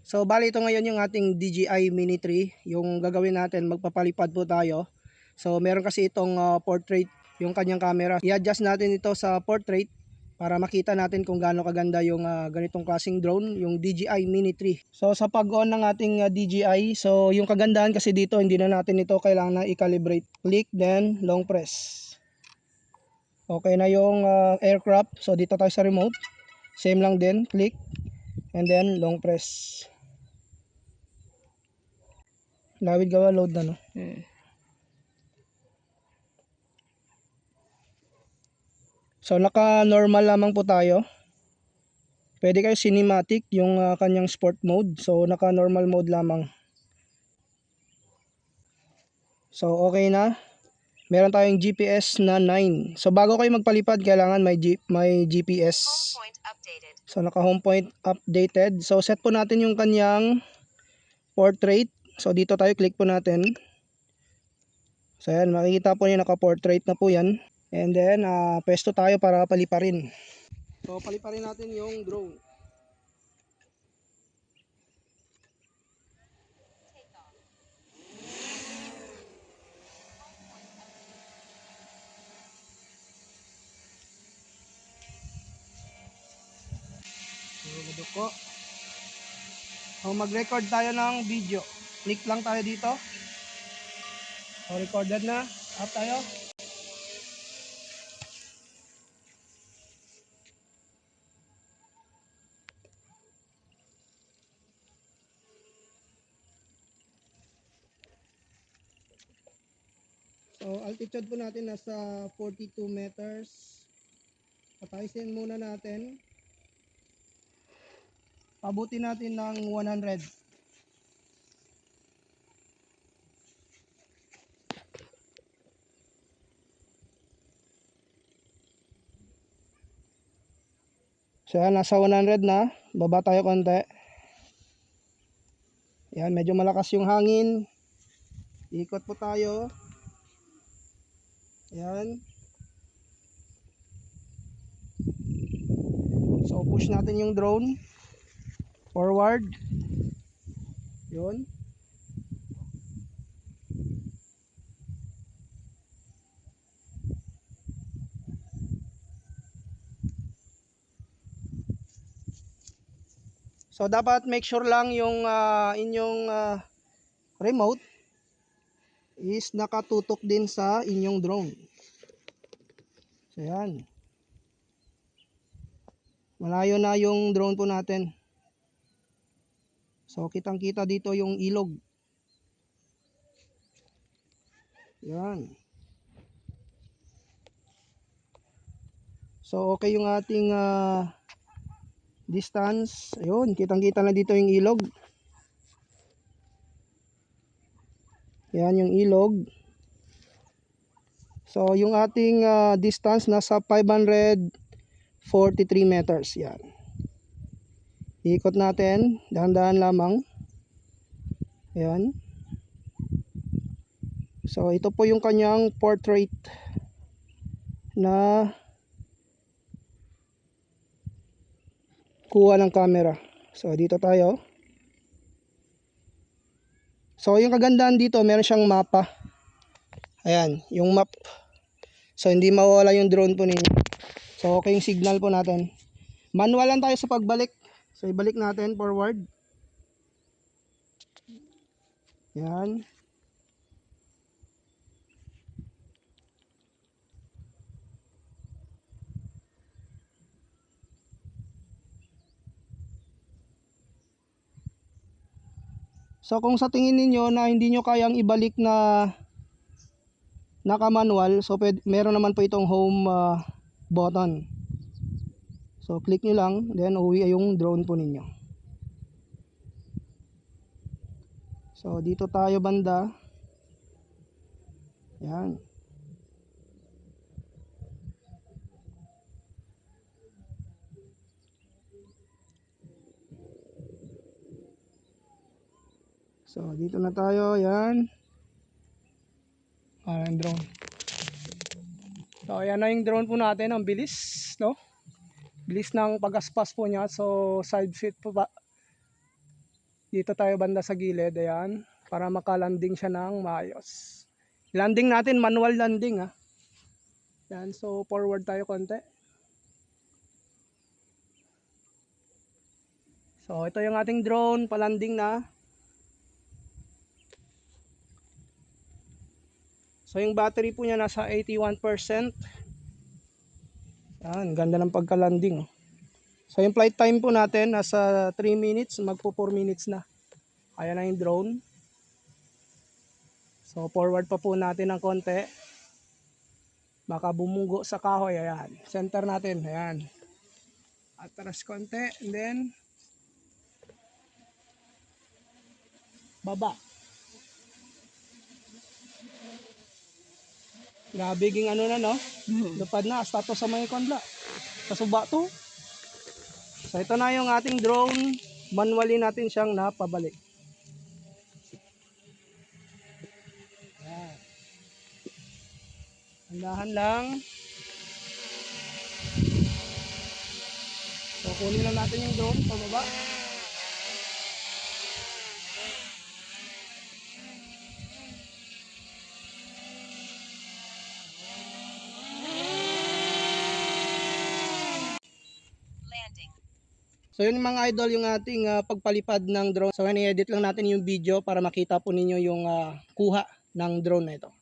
So bali ito ngayon yung ating DJI Mini 3. Yung gagawin natin, magpapalipad po tayo. So meron kasi itong portrait yung kanyang camera. I-adjust natin ito sa portrait para makita natin kung gaano kaganda yung ganitong klaseng drone, yung DJI Mini 3. So sa pag-on ng ating DJI, so yung kagandahan kasi dito, hindi na natin ito kailangan na i-calibrate. Click, then long press. Okay na yung aircraft. So dito tayo sa remote. Same lang din, click, and then long press. Lawid gawa, load na no. So naka normal lamang po tayo. Pwede kayo cinematic yung kanyang sport mode. So naka normal mode lamang. So okay na. Meron tayong GPS na 9. So bago kayo magpalipad, kailangan may GPS. So naka home point updated. So set po natin yung kanyang portrait. So dito tayo, click po natin. So yan, makikita po niyo naka portrait na po yan. And then pwesto tayo para paliparin. So paliparin natin yung drone. So gadok po. So mag-record tayo ng video. Click lang tayo dito. So recorded na. Up tayo. So altitude po natin nasa 42 meters. Pataysin muna natin. Pabuti natin ng 100. So yan, nasa 100 na. Baba tayo konti. Yan, medyo malakas yung hangin. Ikot po tayo. Yan. So push natin yung drone forward. Yun. So dapat make sure lang yung inyong remote is nakatutok din sa inyong drone. So yan. Malayo na yung drone po natin. So kitang kita dito yung ilog. Yan. So okay yung ating distance. Ayun, kitang kita na dito yung ilog. Yan yung ilog. So yung ating distance nasa 543 meters. Yan. Ikot natin, dahan-dahan lamang. Yan. So ito po yung kanyang portrait na kuha ng camera. So dito tayo. So yung kagandahan dito, meron siyang mapa. Ayan, yung map. So hindi mawawala yung drone po ninyo. So okay yung signal po natin. Manual lang tayo sa pagbalik. So ibalik natin forward. Yan. So kung sa tingin niyo na hindi nyo kayang ibalik na naka-manual, so meron naman po itong home button. So click nyo lang, then uwi yung drone po ninyo. So dito tayo banda. Yan. So dito na tayo, yan. Yung drone. So ayan na yung drone po natin, ang bilis, no? Bilis ng pag-aspas po niya. So side seat po ba? Dito tayo banda sa gilid, ayan, para makalanding siya ng maayos. Landing natin, manual landing ha. Yan, so forward tayo konti. So ito yung ating drone, palanding na. So yung battery po niya nasa 81%. Yan, ganda ng pagka-landing. Oh. So yung flight time po natin nasa 3 minutes, magpo 4 minutes na. Ayan na yung drone. So forward pa po natin ng konti. Baka bumugo sa kahoy, ayan. Center natin, ayan. Atras konti, and then baba. Grabe ging ano na no. Lupad na status sa mga konla. Sa suba to. So ito na yung ating drone. Manually natin siyang napabalik. Ayan. Handahan lang. So kunin lang natin yung drone pababa. So yun mga idol yung ating pagpalipad ng drone. So i-edit lang natin yung video para makita po ninyo yung kuha ng drone na ito.